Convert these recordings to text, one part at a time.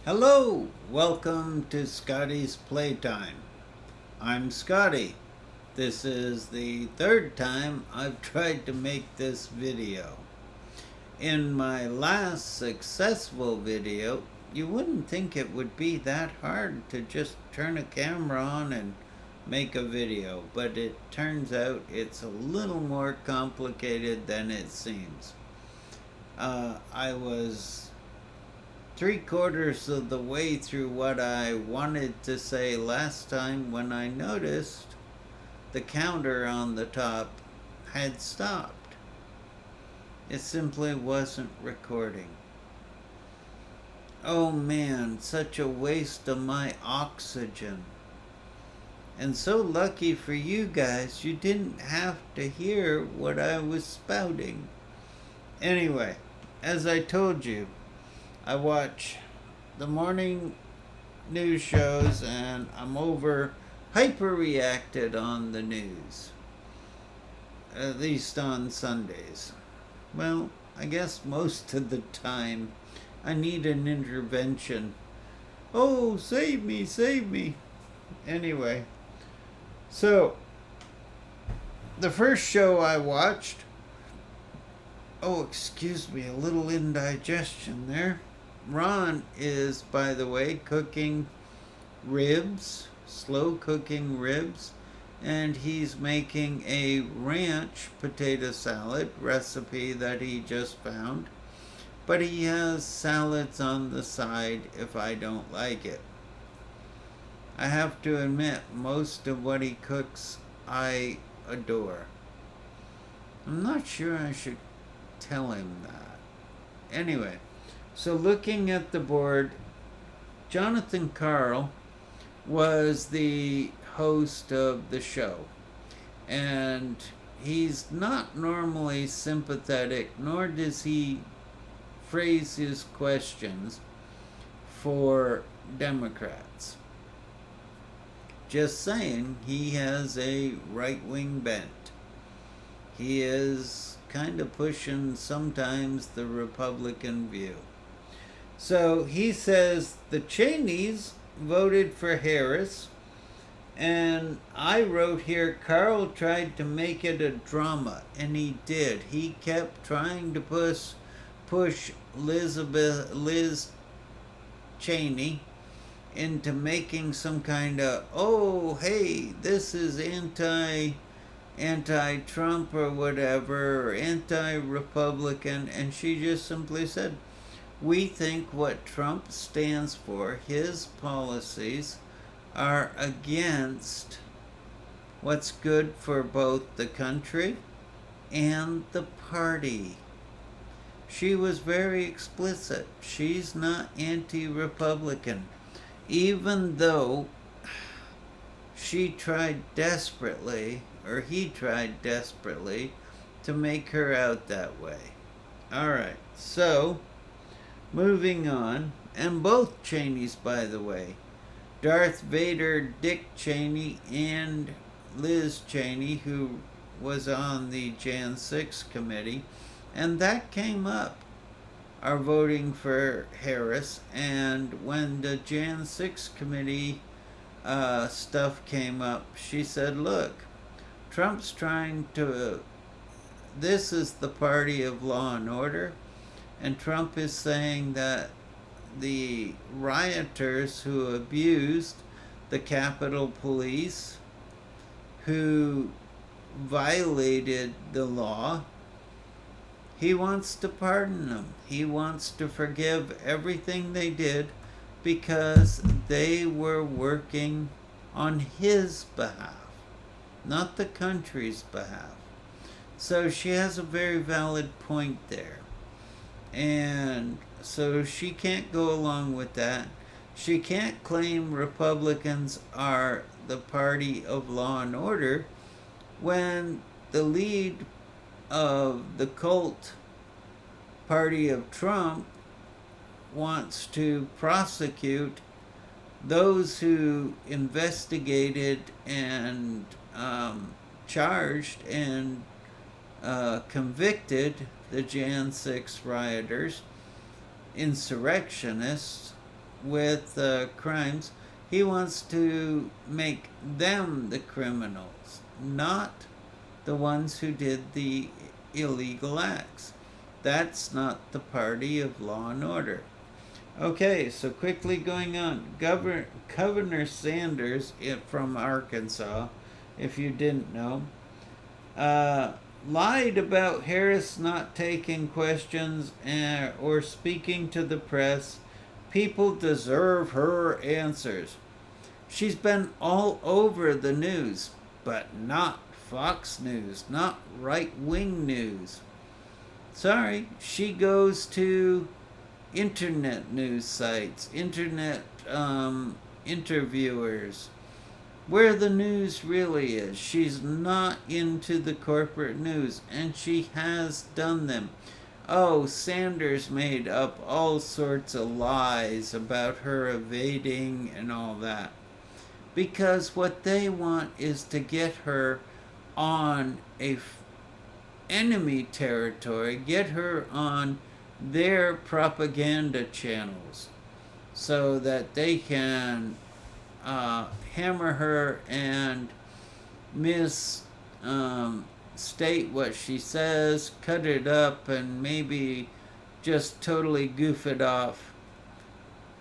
Hello, welcome to Scottie's Playtime. I'm Scottie. This is the third time I've tried to make this video. In my last successful video, you wouldn't think it would be that hard to just turn a camera on and make a video, but it turns out it's a little more complicated than it seems. I was 3/4 of the way through what I wanted to say last time when I noticed the counter on the top had stopped. It simply wasn't recording. Oh man, such a waste of my oxygen. And so lucky for you guys, you didn't have to hear what I was spouting. Anyway, as I told you, I watch the morning news shows and I'm hyper-reacted on the news. At least on Sundays. Well, I guess most of the time I need an intervention. Oh, save me, save me. Anyway, so the first show I watched, oh, excuse me, a little indigestion there. Ron is, by the way, cooking ribs, slow cooking ribs, and he's making a ranch potato salad recipe that he just found. But he has salads on the side if I don't like it. I have to admit, most of what he cooks I adore. I'm not sure I should tell him that. Anyway, so looking at the board, Johnathan Carl was the host of the show. And he's not normally sympathetic, nor does he phrase his questions for Democrats. Just saying, he has a right-wing bent. He is kind of pushing sometimes the Republican view. So he says the Cheneys voted for Harris, and I wrote here, Carl tried to make it a drama, and he did. He kept trying to push Liz Cheney into making some kind of, oh, hey, this is anti-Trump or whatever, or anti-Republican, and she just simply said, we think what Trump stands for, his policies, are against what's good for both the country and the party. She was very explicit. She's not anti-Republican, even though he tried desperately to make her out that way. All right, so moving on, and both Cheneys, by the way, Darth Vader, Dick Cheney, and Liz Cheney, who was on the Jan 6 committee, and that came up, are voting for Harris. And when the Jan 6 committee stuff came up, she said, look, Trump's trying to, this is the party of law and order, and Trump is saying that the rioters who abused the Capitol Police, who violated the law, he wants to pardon them. He wants to forgive everything they did because they were working on his behalf, not the country's behalf. So she has a very valid point there. And so she can't go along with that. She can't claim Republicans are the party of law and order when the lead of the cult party of Trump wants to prosecute those who investigated and charged and convicted the Jan 6 rioters, insurrectionists, with crimes. He wants to make them the criminals, not the ones who did the illegal acts. That's not the party of law and order. Okay, so quickly going on. Governor Sanders from Arkansas, if you didn't know, lied about Harris not taking questions or speaking to the press. People deserve her answers. She's been all over the news, but not Fox News, not right-wing news. Sorry, she goes to internet news sites, internet interviewers, where the news really is. She's not into the corporate news, and she has done them. Oh, Sanders made up all sorts of lies about her evading and all that. Because what they want is to get her on enemy territory, get her on their propaganda channels so that they can hammer her and state what she says, cut it up, and maybe just totally goof it off.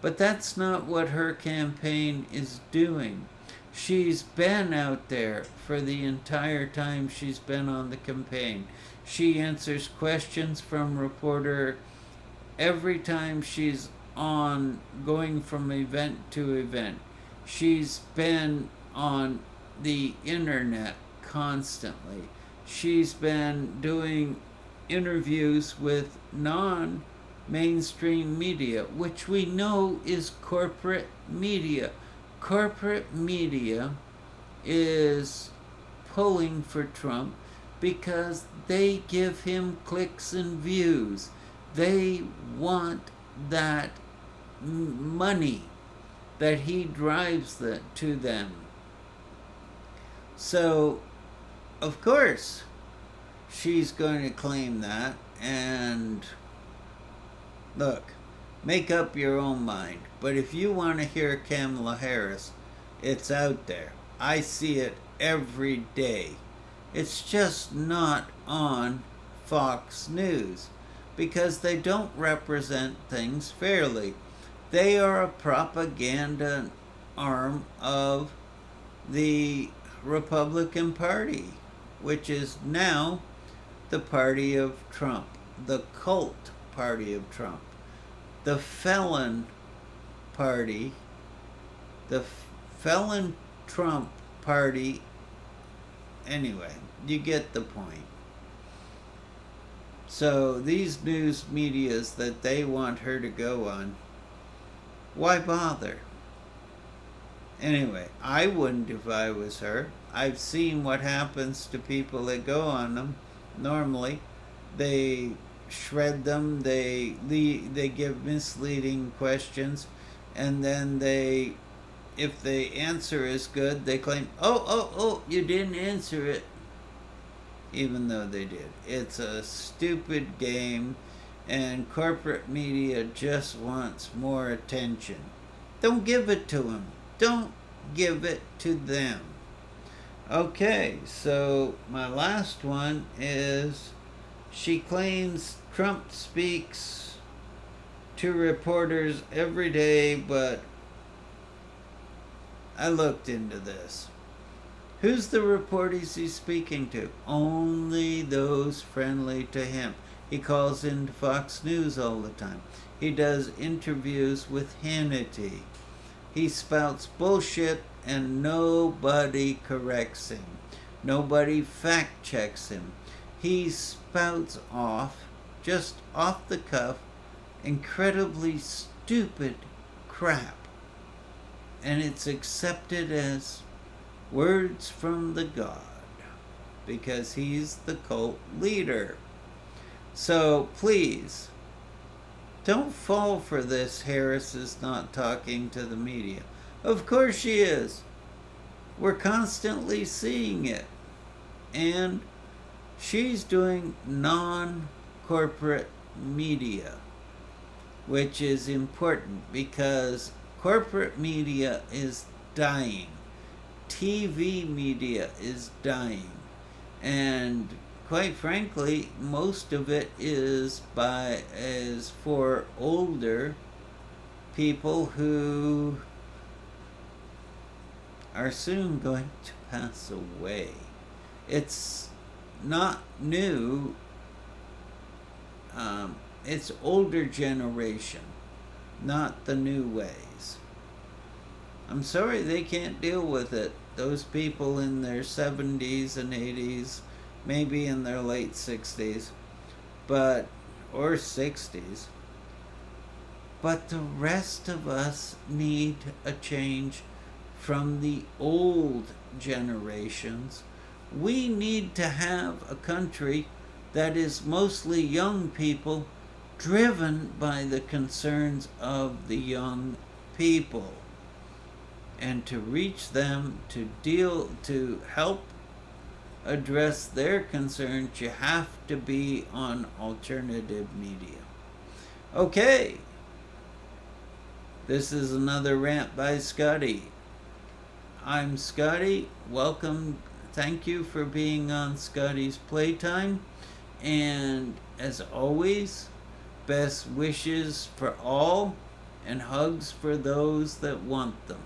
But that's not what her campaign is doing. She's been out there for the entire time she's been on the campaign. She answers questions from reporter every time she's on, going from event to event. She's been on the internet constantly. She's been doing interviews with non-mainstream media, which we know is corporate media. Corporate media is pulling for Trump because they give him clicks and views. They want that money that he drives to them. So, of course, she's going to claim that. And look, make up your own mind. But if you want to hear Kamala Harris, it's out there. I see it every day. It's just not on Fox News because they don't represent things fairly. They are a propaganda arm of the Republican Party, which is now the party of Trump, the cult party of Trump, the felon party, the felon Trump party. Anyway, you get the point. So these news medias that they want her to go on, why bother? Anyway, I wouldn't if I was her. I've seen what happens to people that go on them. Normally, they shred them, they give misleading questions, and then if the answer is good, they claim, oh, you didn't answer it, even though they did. It's a stupid game, and corporate media just wants more attention. Don't give it to them. Don't give it to them. Okay, so my last one is, she claims Trump speaks to reporters every day, but I looked into this. Who's the reporters he's speaking to? Only those friendly to him. He calls into Fox News all the time. He does interviews with Hannity. He spouts bullshit and nobody corrects him. Nobody fact checks him. He spouts off, just off the cuff, incredibly stupid crap. And it's accepted as words from the God because he's the cult leader. So please, don't fall for this. Harris is not talking to the media. Of course she is. We're constantly seeing it. And she's doing non-corporate media. which is important because corporate media is dying. TV media is dying. And quite frankly, most of it is for older people who are soon going to pass away. It's not new. It's older generation, not the new ways. I'm sorry they can't deal with it. Those people in their 70s and 80s, maybe in their late 60s, or 60s. But the rest of us need a change from the old generations. We need to have a country that is mostly young people driven by the concerns of the young people. And to reach them, to help address their concerns, you have to be on alternative media. Okay. This is another rant by Scottie. I'm Scottie. Welcome. Thank you for being on Scottie's Playtime. And as always, best wishes for all and hugs for those that want them.